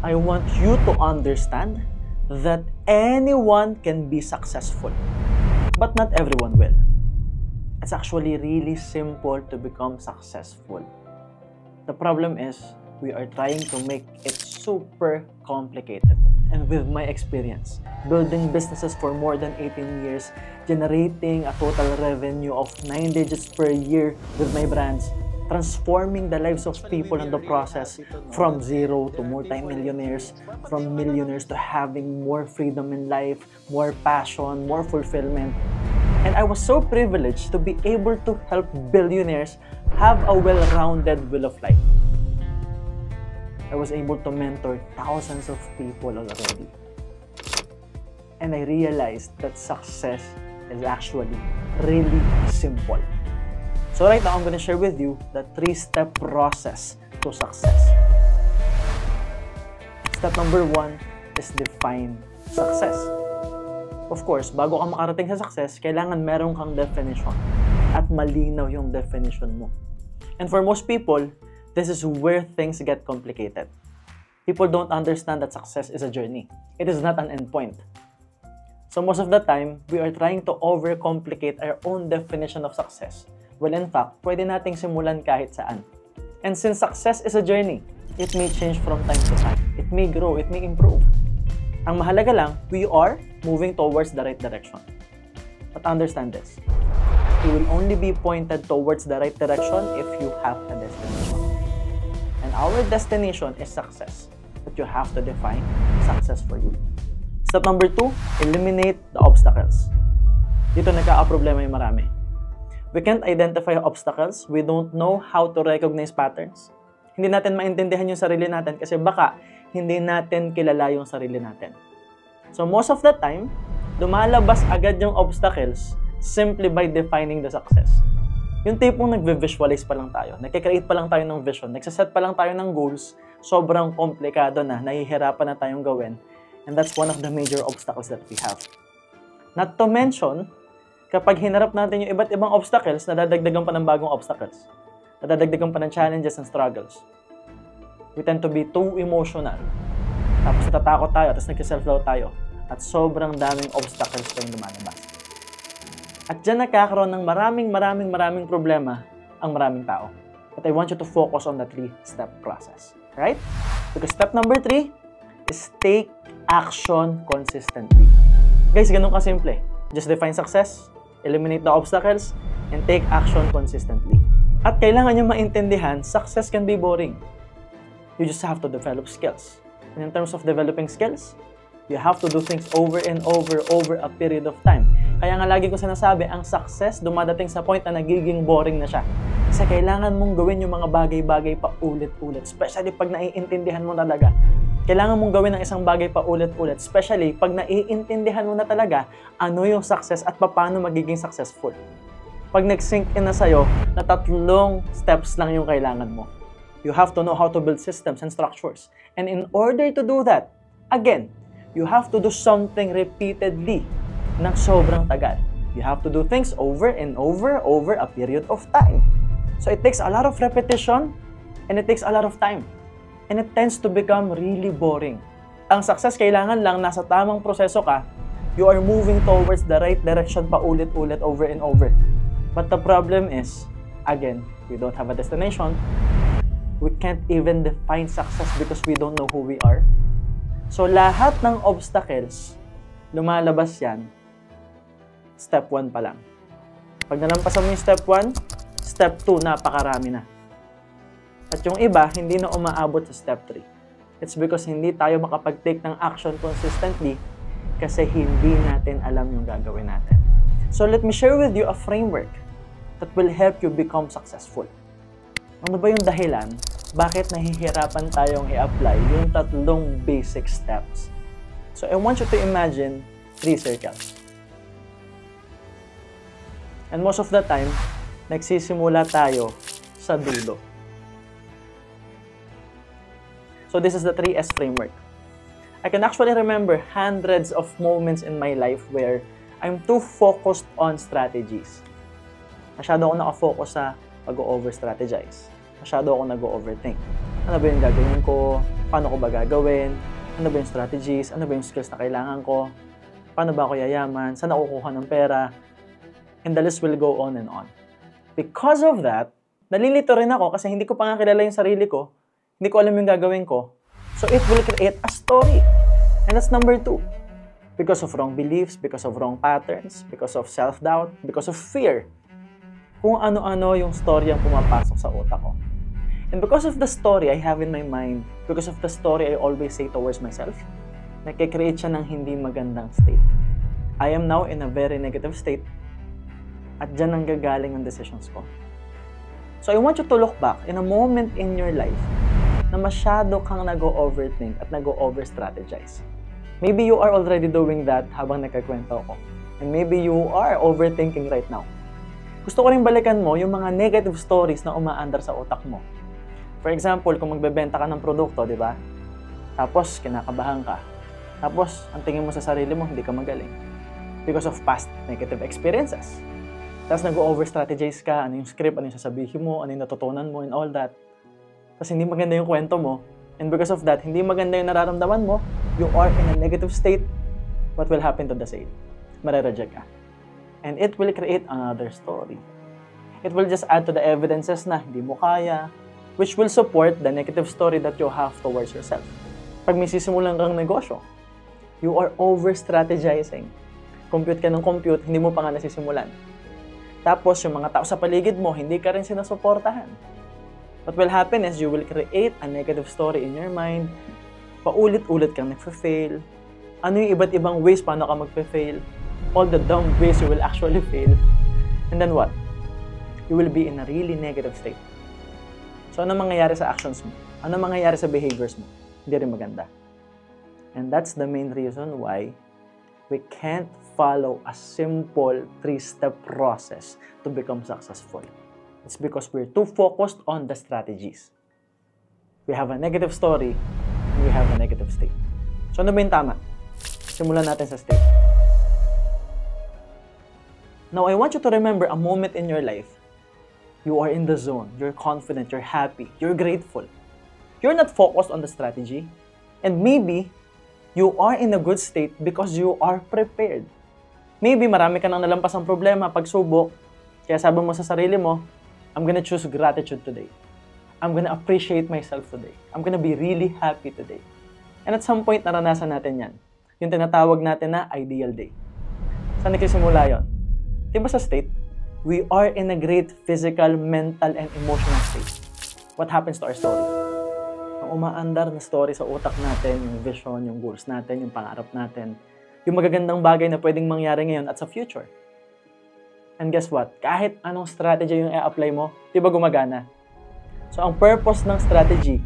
I want you to understand that anyone can be successful, but not everyone will. It's actually really simple to become successful. The problem is, we are trying to make it super complicated. And with my experience, building businesses for more than 18 years, generating a total revenue of 9 digits per year with my brands, transforming the lives of people in the process from zero to multi-millionaires, from millionaires to having more freedom in life, more passion, more fulfillment. And I was so privileged to be able to help billionaires have a well-rounded will of life. I was able to mentor thousands of people already. And I realized that success is actually really simple. So right now, I'm going to share with you the 3-step process to success. Step number 1 is define success. Of course, bago ka makarating sa success, kailangan meron kang definition at malinaw yung definition mo. And for most people, this is where things get complicated. People don't understand that success is a journey. It is not an endpoint. So most of the time, we are trying to overcomplicate our own definition of success. Well, in fact, pwede nating simulan kahit saan. And since success is a journey, it may change from time to time. It may grow, it may improve. Ang mahalaga lang, we are moving towards the right direction. But understand this. You will only be pointed towards the right direction if you have a destination. And our destination is success. But you have to define success for you. Step number 2, eliminate the obstacles. Dito nagkakaproblema yung marami. We can't identify obstacles. We don't know how to recognize patterns. Hindi natin maintindihan yung sarili natin kasi baka hindi natin kilala yung sarili natin. So most of the time, lumalabas agad yung obstacles simply by defining the success. Yung tipong nagve-visualize pa lang tayo, nagkikreate pa lang tayo ng vision, nagsaset pa lang tayo ng goals, sobrang komplikado na, nahihirapan na tayong gawin. And that's one of the major obstacles that we have. Not to mention, kapag hinarap natin yung iba't ibang obstacles, nadadagdagan pa ng bagong obstacles. Nadadagdagan pa ng challenges and struggles. We tend to be too emotional. Tapos natatakot tayo, tapos nagka-self-doubt tayo. At sobrang daming obstacles pa yung lumalabas. At dyan nakakaroon ng maraming problema ang maraming tao. But I want you to focus on the 3-step process. Right? Because step number 3 is take action consistently. Guys, ganun kasimple. Just define success, eliminate the obstacles, and take action consistently. At kailangan nyo maintindihan, success can be boring. You just have to develop skills. And in terms of developing skills, you have to do things over and over a period of time. Kaya nga lagi ko sinasabi, ang success dumadating sa point na nagiging boring na siya. Kasi kailangan mong gawin yung mga bagay-bagay pa ulit-ulit. Especially pag naiintindihan mo talaga. Kailangan mong gawin ang isang bagay pa ulit-ulit. Especially pag naiintindihan mo na talaga ano yung success at paano magiging successful. Pag nag-sink in na sa'yo, na 3 steps lang yung kailangan mo. You have to know how to build systems and structures. And in order to do that, again, you have to do something repeatedly ng sobrang tagal. You have to do things over and over a period of time. So it takes a lot of repetition and it takes a lot of time. And it tends to become really boring. Ang success, kailangan lang nasa tamang proseso ka, you are moving towards the right direction pa ulit-ulit over and over. But the problem is, again, we don't have a destination. We can't even define success because we don't know who we are. So lahat ng obstacles, lumalabas yan, step 1 pa lang. Pag nalampasan mo yung step 1, step 2, napakarami na. At yung iba, hindi na umaabot sa step 3. It's because hindi tayo makapag-take ng action consistently kasi hindi natin alam yung gagawin natin. So let me share with you a framework that will help you become successful. Ano ba yung dahilan? Bakit nahihirapan tayong i-apply yung 3 basic steps? So I want you to imagine 3 circles. And most of the time, nagsisimula tayo sa dulo. So this is the 3S framework. I can actually remember hundreds of moments in my life where I'm too focused on strategies. Masyado ako nakafocus sa pag-over-strategize. Masyado ako nag-overthink. Ano ba yung gagawin ko? Paano ko ba gagawin? Ano ba yung strategies? Ano ba yung skills na kailangan ko? Paano ba ako yayaman? Saan ako kukuha ng pera? And the list will go on and on. Because of that, nalilito rin ako kasi hindi ko pa nga kilala yung sarili ko. Hindi ko alam yung gagawin ko. So it will create a story. And that's number 2. Because of wrong beliefs, because of wrong patterns, because of self-doubt, because of fear. Kung ano-ano yung story ang pumapasok sa utak ko. And because of the story I have in my mind, because of the story I always say towards myself, nagkikreate siya ng hindi magandang state. I am now in a very negative state at dyan ang gagaling ang decisions ko. So I want you to look back in a moment in your life na masyado kang nag-overthink at nag-overstrategize. Maybe you are already doing that habang nagkakwento ko. And maybe you are overthinking right now. Gusto ko rin balikan mo yung mga negative stories na umaandar sa utak mo. For example, kung magbebenta ka ng produkto, di ba? Tapos, kinakabahan ka. Tapos, ang tingin mo sa sarili mo, hindi ka magaling. Because of past negative experiences. Tapos, nag-over-strategize ka, ano yung script, ano yung sasabihin mo, ano yung natutunan mo, and all that. Tapos, hindi maganda yung kwento mo. And because of that, hindi maganda yung nararamdaman mo, you are in a negative state. What will happen to the sale? Marereject ka. And it will create another story. It will just add to the evidences na hindi mo kaya, which will support the negative story that you have towards yourself. Pag may sisimulan kang negosyo, you are over-strategizing. Compute ka ng compute, hindi mo pa nga nasisimulan. Tapos, yung mga tao sa paligid mo, hindi ka rin sinusuportahan. What will happen is you will create a negative story in your mind, paulit-ulit kang nagfa-fail. Ano yung iba't ibang ways paano ka magfa-fail? All the dumb ways you will actually fail. And then what? You will be in a really negative state. So, ano mangyayari sa actions mo? Ano mangyayari sa behaviors mo? Hindi rin maganda. And that's the main reason why we can't follow a simple 3-step process to become successful. It's because we're too focused on the strategies. We have a negative story, and we have a negative state. So, ano ba yung tama? Simulan natin sa state. Now, I want you to remember a moment in your life. You are in the zone. You're confident. You're happy. You're grateful. You're not focused on the strategy. And maybe, you are in a good state because you are prepared. Maybe, marami ka nang nalampasang problema, pagsubok. Kaya sabi mo sa sarili mo, I'm gonna choose gratitude today. I'm gonna appreciate myself today. I'm gonna be really happy today. And at some point, naranasan natin yan. Yung tinatawag natin na ideal day. Saan nagsisimula yun? Diba sa state, we are in a great physical, mental, and emotional state. What happens to our story? Ang umaandar na story sa utak natin, yung vision, yung goals natin, yung pangarap natin, yung magagandang bagay na pwedeng mangyari ngayon at sa future. And guess what? Kahit anong strategy yung i-apply mo, di ba gumagana? So, ang purpose ng strategy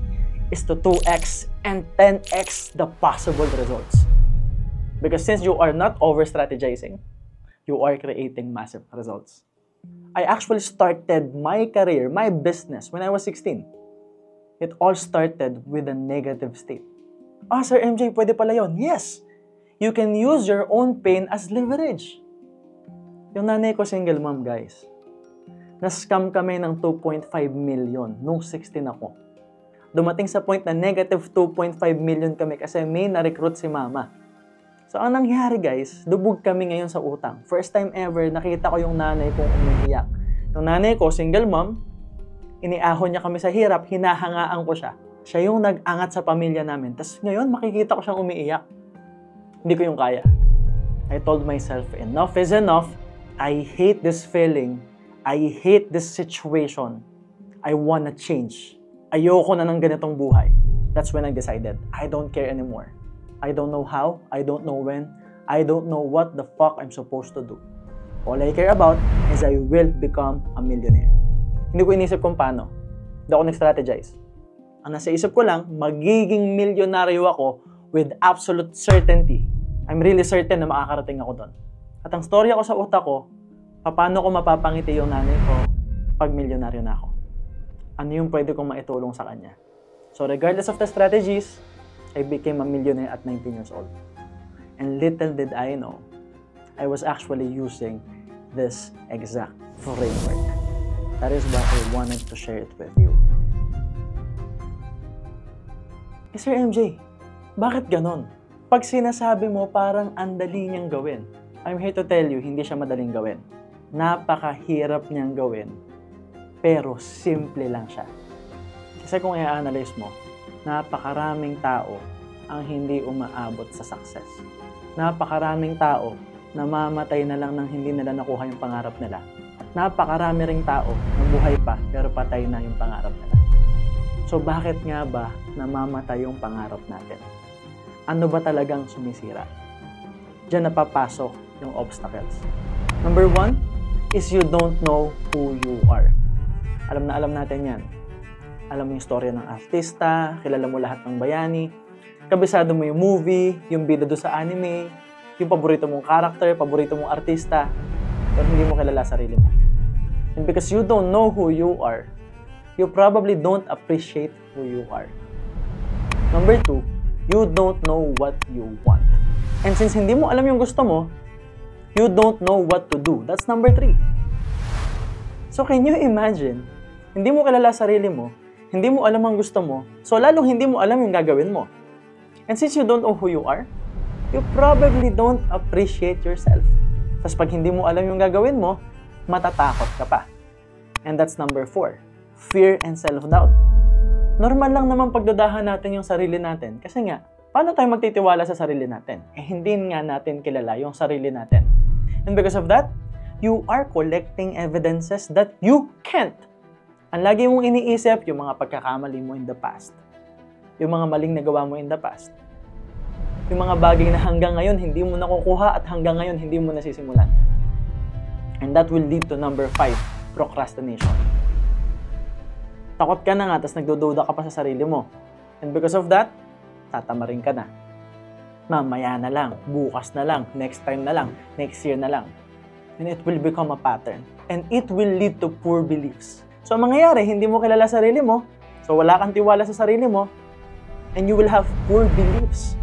is to 2x and 10x the possible results. Because since you are not over-strategizing, you are creating massive results. I actually started my career, my business, when I was 16. It all started with a negative state. Sir MJ, pwede pala yun. Yes! You can use your own pain as leverage. Yung nanay ko single mom, guys. Na-scam kami ng 2.5 million nung 16 ako. Dumating sa point na negative 2.5 million kami kasi may na-recruit si mama. So, ang nangyari guys, lubog kami ngayon sa utang. First time ever, nakita ko yung nanay kong umiiyak. Yung nanay ko, single mom, iniahon niya kami sa hirap, hinahangaan ko siya. Siya yung nag-angat sa pamilya namin. Tapos ngayon, makikita ko siyang umiiyak. Hindi ko yung kaya. I told myself, enough is enough. I hate this feeling. I hate this situation. I wanna change. Ayoko na ng ganitong buhay. That's when I decided, I don't care anymore. I don't know how, I don't know when, I don't know what the fuck I'm supposed to do. All I care about is I will become a millionaire. Hindi ko inisip kung paano. Hindi ako nag-strategize. Ang nasa isip ko lang, magiging milyonaryo ako with absolute certainty. I'm really certain na makakarating ako doon. At ang storya ko sa utak ko, paano ko mapapangiti yung nanay ko pag milyonaryo na ako? Ano yung pwede kong maitulong sa kanya? So regardless of the strategies, I became a millionaire at 19 years old. And little did I know, I was actually using this exact framework. That is why I wanted to share it with you. Sir MJ, bakit ganon? Pag sinasabi mo parang andali niyang gawin. I'm here to tell you, hindi siya madaling gawin. Napakahirap niyang gawin, pero simple lang siya. Kasi kung i-analyze mo, napakaraming tao ang hindi umaabot sa success. Napakaraming tao namamatay na lang nang hindi nila nakuha yung pangarap nila. At napakarami ring tao na buhay pa pero patay na yung pangarap nila. So bakit nga ba namamatay yung pangarap natin? Ano ba talagang sumisira? Diyan napapasok yung obstacles. Number 1 is you don't know who you are. Alam na alam natin yan. Alam mo yung storya ng artista, kilala mo lahat ng bayani, kabisado mo yung movie, yung bida doon sa anime, yung paborito mong character, paborito mong artista, pero hindi mo kilala sarili mo. And because you don't know who you are, you probably don't appreciate who you are. Number 2, you don't know what you want. And since hindi mo alam yung gusto mo, you don't know what to do. That's number 3. So can you imagine, hindi mo kilala sarili mo, hindi mo alam ang gusto mo, so lalong hindi mo alam yung gagawin mo. And since you don't know who you are, you probably don't appreciate yourself. Tapos pag hindi mo alam yung gagawin mo, matatakot ka pa. And that's number 4. Fear and self-doubt. Normal lang naman pagdudahan natin yung sarili natin. Kasi nga, paano tayo magtitiwala sa sarili natin? Hindi nga natin kilala yung sarili natin. And because of that, you are collecting evidences that you can't. Ang lagi mong iniisip, yung mga pagkakamali mo in the past. Yung mga maling nagawa mo in the past. Yung mga bagay na hanggang ngayon hindi mo nakukuha at hanggang ngayon hindi mo nasisimulan. And that will lead to number 5, procrastination. Takot ka na nga, tapos nagdududa ka pa sa sarili mo. And because of that, tatamarin ka na. Mamaya na lang, bukas na lang, next time na lang, next year na lang. And it will become a pattern. And it will lead to poor beliefs. So, ang mangyayari, hindi mo kilala sarili mo, so wala kang tiwala sa sarili mo, and you will have poor beliefs.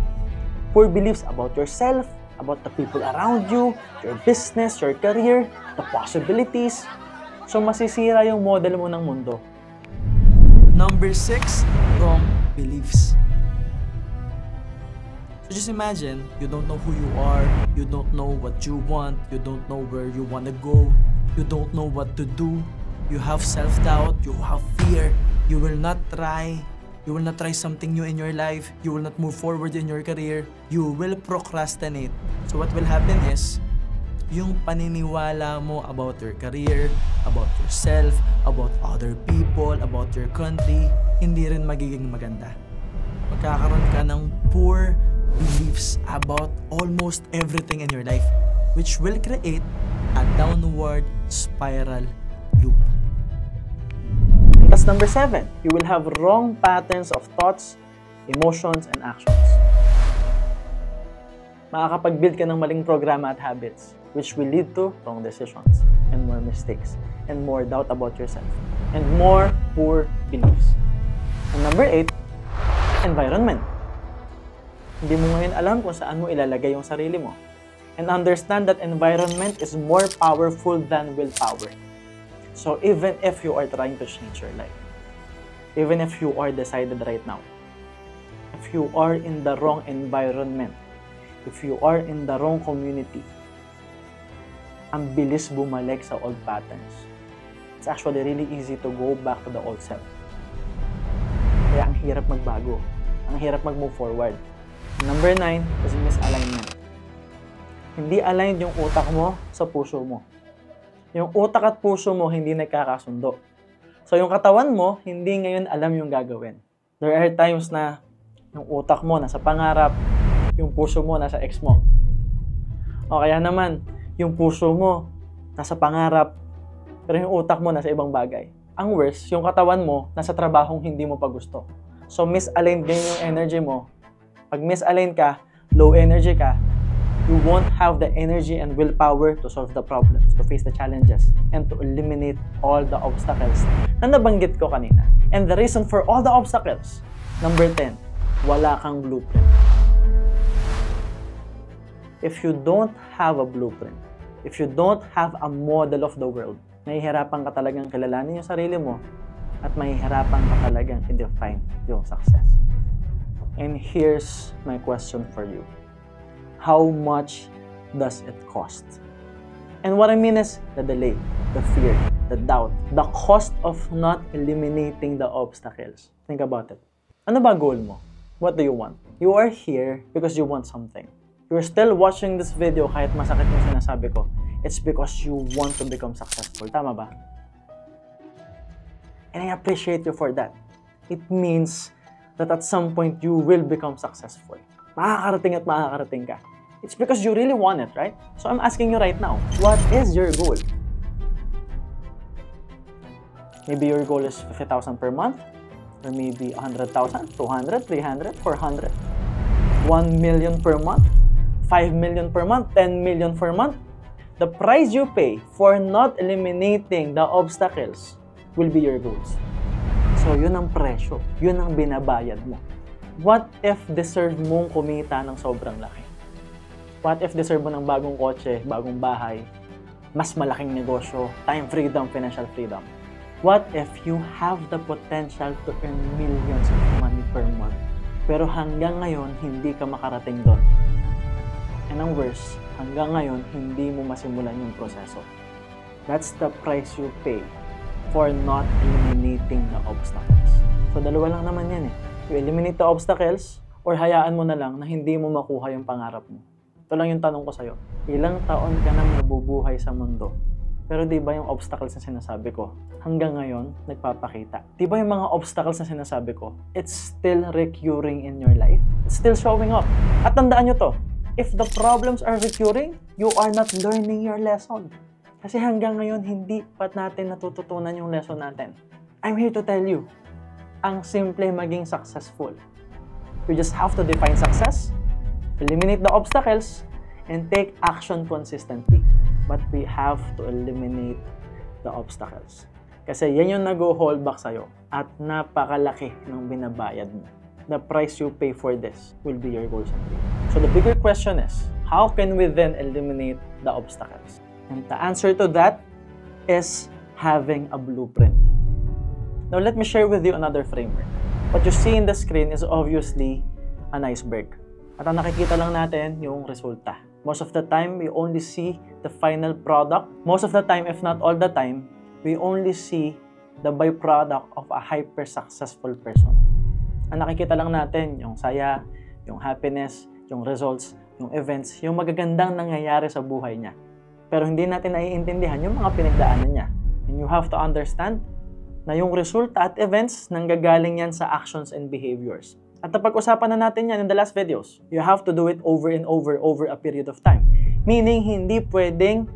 Poor beliefs about yourself, about the people around you, your business, your career, the possibilities. So, masisira yung model mo ng mundo. Number 6, wrong beliefs. So just imagine, you don't know who you are, you don't know what you want, you don't know where you want to go, you don't know what to do, you have self-doubt, you have fear, you will not try something new in your life, you will not move forward in your career, you will procrastinate. So what will happen is, yung paniniwala mo about your career, about yourself, about other people, about your country, hindi rin magiging maganda. Magkakaroon ka ng poor beliefs about almost everything in your life, which will create a downward spiral loop. That's number 7. You will have wrong patterns of thoughts, emotions, and actions. Makakapag-build ka ng maling programa at habits, which will lead to wrong decisions, and more mistakes, and more doubt about yourself, and more poor beliefs. And number 8, environment. Hindi mo ngayon alam kung saan mo ilalagay yung sarili mo. And understand that environment is more powerful than willpower. So even if you are trying to change your life, even if you are decided right now, if you are in the wrong environment, if you are in the wrong community, ang bilis bumalik sa old patterns. It's actually really easy to go back to the old self. Kaya ang hirap magbago. Ang hirap mag-move forward. Number 9 is misalignment. Hindi aligned yung utak mo sa puso mo. Yung utak at puso mo hindi nagkakasundo. So yung katawan mo, hindi ngayon alam yung gagawin. There are times na yung utak mo nasa pangarap, yung puso mo nasa ex mo. O kaya naman, yung puso mo nasa pangarap, pero yung utak mo nasa ibang bagay. Ang worst, yung katawan mo nasa trabahong hindi mo pa gusto. So misaligned din yung energy mo. Pag misaligned ka, low energy ka, you won't have the energy and willpower to solve the problems, to face the challenges, and to eliminate all the obstacles na nabanggit ko kanina. And the reason for all the obstacles, number 10, wala kang blueprint. If you don't have a blueprint, if you don't have a model of the world, mahihirapan ka talagang kilalanin yung sarili mo at mahihirapan ka talagang i-define yung success. And here's my question for you. How much does it cost? And what I mean is the delay, the fear, the doubt, the cost of not eliminating the obstacles. Think about it. Ano ba goal mo? What do you want? You are here because you want something. You're still watching this video kahit masakit yung sinasabi ko. It's because you want to become successful. Tama ba? And I appreciate you for that. It means that at some point you will become successful. Makakarating at makakarating ka. It's because you really want it, right? So I'm asking you right now, what is your goal? Maybe your goal is 50,000 per month, or maybe 100,000, 200, 300, 400, 1 million per month, 5 million per month, 10 million per month. The price you pay for not eliminating the obstacles will be your goals. So yun ang presyo, yun ang binabayad mo. What if deserve mong kumita ng sobrang laki? What if deserve mo ng bagong kotse, bagong bahay, mas malaking negosyo, time freedom, financial freedom? What if you have the potential to earn millions of money per month, pero hanggang ngayon, hindi ka makarating doon? And ang worst, hanggang ngayon, hindi mo masimulan yung proseso. That's the price you pay for not eliminating the obstacles. So, dalawa lang naman yan eh. You eliminate the obstacles, or hayaan mo na lang na hindi mo makuha yung pangarap mo. Ito lang yung tanong ko sa'yo. Ilang taon ka nang nabubuhay sa mundo? Pero di ba yung obstacles na sinasabi ko, hanggang ngayon, nagpapakita? Di ba yung mga obstacles na sinasabi ko, it's still recurring in your life? It's still showing up. At tandaan nyo to, if the problems are recurring, you are not learning your lesson. Kasi hanggang ngayon, hindi pa natin natututunan yung lesson natin. I'm here to tell you, ang simple maging successful. You just have to define success, eliminate the obstacles, and take action consistently. But we have to eliminate the obstacles. Kasi yan yung nag-hold back sa'yo at napakalaki ng binabayad mo. The price you pay for this will be your goals and dreams. So the bigger question is, how can we then eliminate the obstacles? And the answer to that is having a blueprint. Now let me share with you another framework. What you see in the screen is obviously an iceberg. At ang nakikita lang natin yung resulta. Most of the time, we only see the final product. Most of the time, if not all the time, we only see the byproduct of a hyper-successful person. Ang nakikita lang natin, yung saya, yung happiness, yung results, yung events, yung magagandang nangyayari sa buhay niya. Pero hindi natin naiintindihan yung mga pinagdaanan niya. And you have to understand na yung resulta at events nanggagaling yan sa actions and behaviors. At napag-usapan na natin yan in the last videos. You have to do it over and over a period of time. Meaning, hindi pwedeng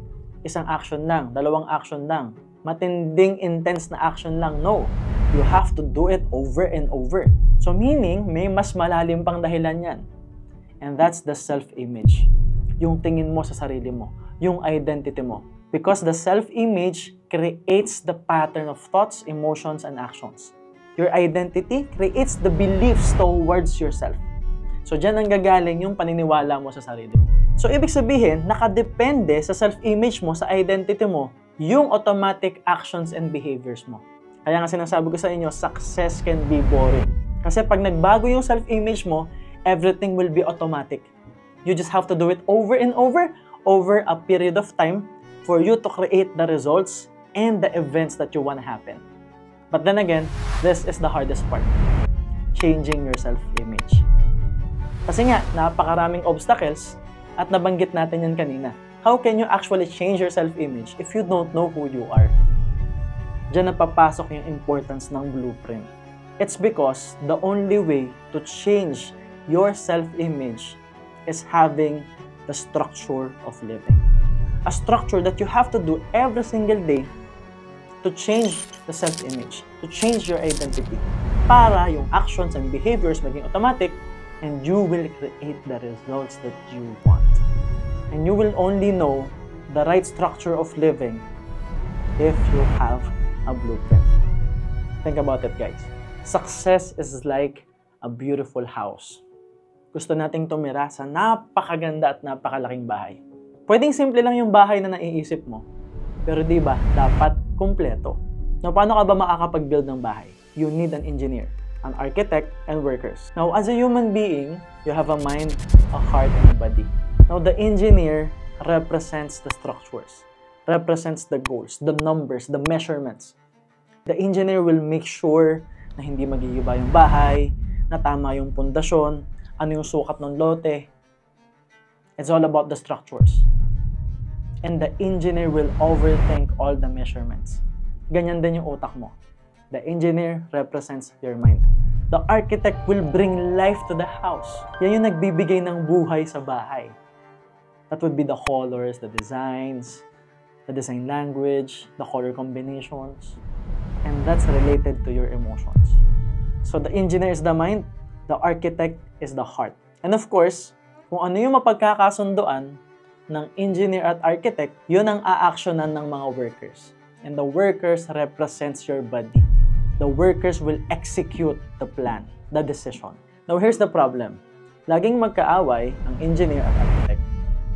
isang action lang, dalawang action lang, matinding intense na action lang. No. You have to do it over and over. So meaning, may mas malalim pang dahilan yan. And that's the self-image. Yung tingin mo sa sarili mo. Yung identity mo. Because the self-image creates the pattern of thoughts, emotions, and actions. Your identity creates the beliefs towards yourself. So, dyan ang gagaling yung paniniwala mo sa sarili mo. So, ibig sabihin, nakadepende sa self-image mo, sa identity mo, yung automatic actions and behaviors mo. Kaya nga sinasabi ko sa inyo, success can be boring. Kasi pag nagbago yung self-image mo, everything will be automatic. You just have to do it over and over a period of time for you to create the results and the events that you want to happen. But then again, this is the hardest part. Changing your self-image. Kasi nga, napakaraming obstacles at nabanggit natin yan kanina. How can you actually change your self-image if you don't know who you are? Diyan napapasok yung importance ng blueprint. It's because the only way to change your self-image is having the structure of living. A structure that you have to do every single day to change the self-image, to change your identity, para yung actions and behaviors maging automatic, and you will create the results that you want. And you will only know the right structure of living if you have a blueprint. Think about it, guys. Success is like a beautiful house. Gusto nating tumira sa napakaganda at napakalaking bahay. Pwedeng simple lang yung bahay na naiisip mo, pero di ba, dapat kumpleto. Now, paano ka ba makakapag-build ng bahay? You need an engineer. an architect, and workers. Now, as a human being, you have a mind, a heart, and a body. Now, the engineer represents the structures, represents the goals, the numbers, the measurements. The engineer will make sure na hindi magigiba yung bahay, na tama yung pundasyon, ano yung sukat ng lote. It's all about the structures. And the engineer will overthink all the measurements. Ganyan din yung utak mo. The engineer represents your mind. The architect will bring life to the house. Yan yung nagbibigay ng buhay sa bahay. That would be the colors, the designs, the design language, the color combinations. And that's related to your emotions. So the engineer is the mind, the architect is the heart. And of course, kung ano yung mapagkakasunduan ng engineer at architect, yun ang aaksyonan ng mga workers. And the workers represents your body. The workers will execute the plan, the decision. Now, here's the problem. Laging magkaaway ang engineer at architect.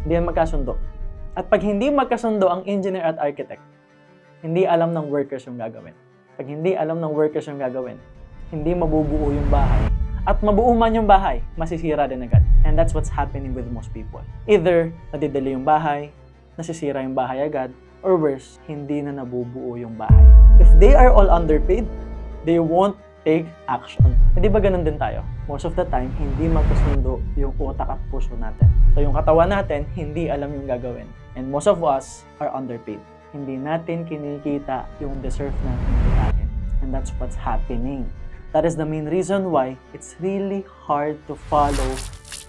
Hindi yan magkasundo. At pag hindi magkasundo ang engineer at architect, hindi alam ng workers yung gagawin. Pag hindi alam ng workers yung gagawin, hindi mabubuo yung bahay. At mabuo man yung bahay, masisira din agad. And that's what's happening with most people. Either nadidali yung bahay, nasisira yung bahay agad, or worse, hindi na nabubuo yung bahay. If they are all underpaid, they won't take action. Hindi ba ganun din tayo? Most of the time, hindi magkasundo yung utak at puso natin. So yung katawan natin, hindi alam yung gagawin. And most of us are underpaid. Hindi natin kinikita yung deserve natin kitain. And that's what's happening. That is the main reason why it's really hard to follow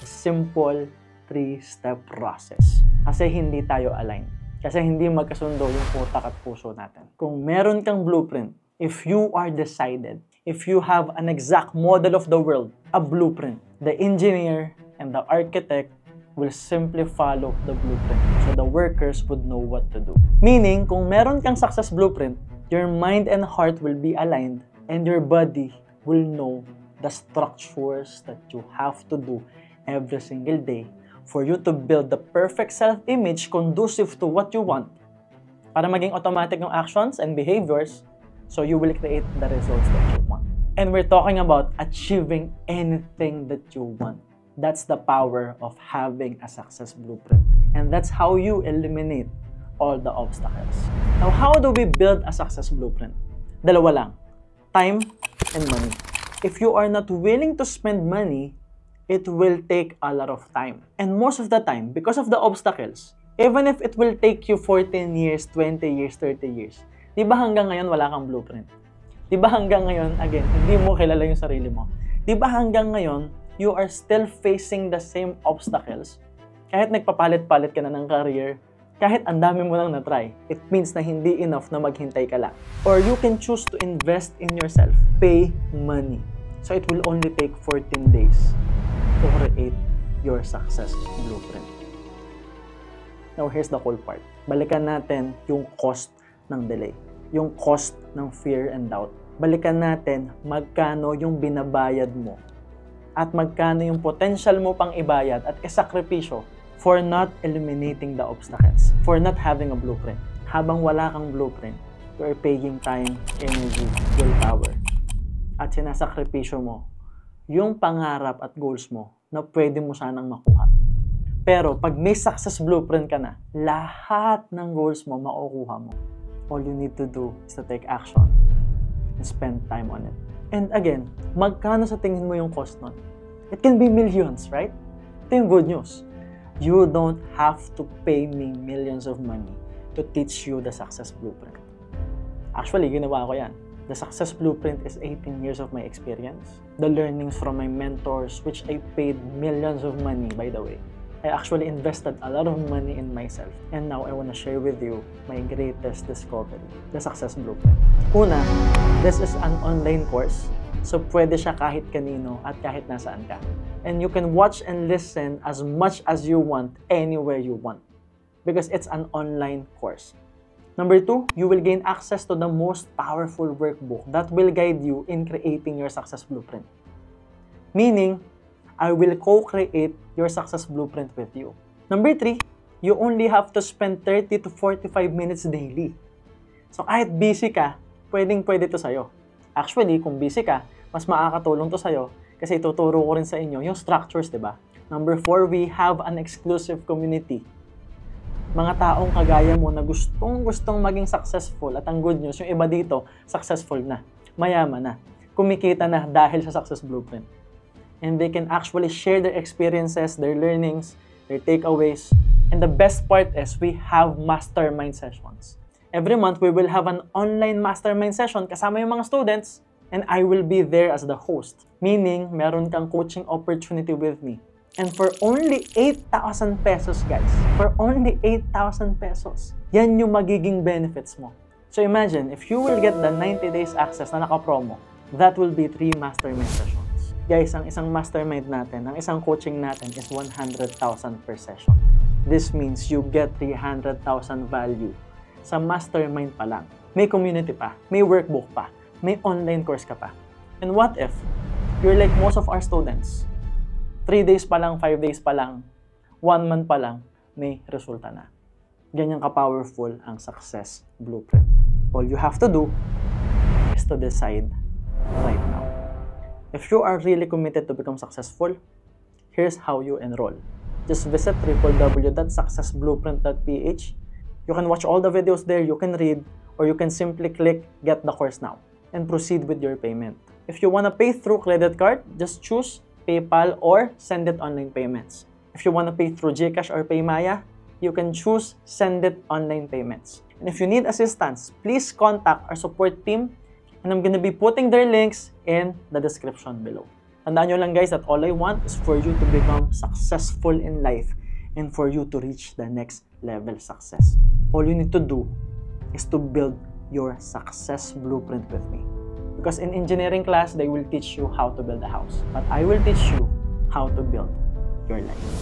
a simple 3-step process. Kasi hindi tayo aligned. Kasi hindi magkasundo yung utak at puso natin. Kung meron kang blueprint, if you are decided, if you have an exact model of the world, a blueprint, the engineer and the architect will simply follow the blueprint. So the workers would know what to do. Meaning, kung meron kang success blueprint, your mind and heart will be aligned and your body will know the structures that you have to do every single day for you to build the perfect self-image conducive to what you want para maging automatic yung actions and behaviors so you will create the results that you want. And we're talking about achieving anything that you want. That's the power of having a success blueprint. And that's how you eliminate all the obstacles. Now, how do we build a success blueprint? Dalawa lang. Time and money. If you are not willing to spend money, it will take a lot of time. And most of the time, because of the obstacles, even if it will take you 14 years, 20 years, 30 years, di ba hanggang ngayon wala kang blueprint? Di ba hanggang ngayon, again, hindi mo kilala yung sarili mo? Di ba hanggang ngayon, you are still facing the same obstacles? Kahit nagpapalit-palit ka na ng career, kahit ang dami mo lang na-try, it means na hindi enough na maghintay ka lang. Or you can choose to invest in yourself. Pay money. So it will only take 14 days to create your success blueprint. Now, here's the cool part. Balikan natin yung cost ng delay. Yung cost ng fear and doubt. Balikan natin magkano yung binabayad mo at magkano yung potential mo pang ibayad at isakripisyo for not eliminating the obstacles, for not having a blueprint. Habang wala kang blueprint, you are paying time, energy, willpower. At sinasakripisyo mo yung pangarap at goals mo na pwede mo sanang makuha. Pero pag may success blueprint ka na, lahat ng goals mo makukuha mo. All you need to do is to take action and spend time on it. And again, magkano sa tingin mo yung cost nun? It can be millions, right? Ito yung good news. You don't have to pay me millions of money to teach you the success blueprint. Actually, ginawa ko yan. The success blueprint is 18 years of my experience. The learnings from my mentors, which I paid millions of money, by the way. I actually invested a lot of money in myself. And now, I want to share with you my greatest discovery, the success blueprint. Una, this is an online course. So, pwede siya kahit kanino at kahit nasaan ka. And you can watch and listen as much as you want, anywhere you want. Because it's an online course. Number 2, you will gain access to the most powerful workbook that will guide you in creating your success blueprint. Meaning, I will co-create your success blueprint with you. Number 3, you only have to spend 30 to 45 minutes daily. So kahit busy ka, pwedeng-pwede to sa'yo. Actually, kung busy ka, mas makakatulong to sa'yo kasi ituturo ko rin sa inyo yung structures, di ba? Number 4, we have an exclusive community. Mga taong kagaya mo na gustong maging successful, at ang good news, yung iba dito, successful na, mayaman na, kumikita na dahil sa Success Blueprint. And they can actually share their experiences, their learnings, their takeaways. And the best part is we have mastermind sessions. Every month, we will have an online mastermind session kasama yung mga students, and I will be there as the host. Meaning, meron kang coaching opportunity with me. And for only 8,000 pesos, guys. For only 8,000 pesos. Yan yung magiging benefits mo. So imagine, if you will get the 90 days access na naka-promo, that will be 3 mastermind sessions. Guys, ang isang mastermind natin, ang isang coaching natin is 100,000 per session. This means you get 300,000 value sa mastermind pa lang. May community pa, may workbook pa, may online course ka pa. And what if you're like most of our students? 3 days pa lang, 5 days pa lang, 1 month pa lang, may resulta na. Ganyan ka-powerful ang Success Blueprint. All you have to do is to decide right now. If you are really committed to become successful, here's how you enroll. Just visit www.successblueprint.ph. You can watch all the videos there, you can read, or you can simply click Get the Course Now and proceed with your payment. If you want to pay through credit card, just choose PayPal or send it online payments. If you want to pay through GCash or Paymaya, you can choose send it online payments. And if you need assistance, please contact our support team, and I'm going to be putting their links in the description below. Tandaan nyo lang guys that all I want is for you to become successful in life and for you to reach the next level success. All you need to do is to build your success blueprint with me. Because in engineering class, they will teach you how to build a house. But I will teach you how to build your life.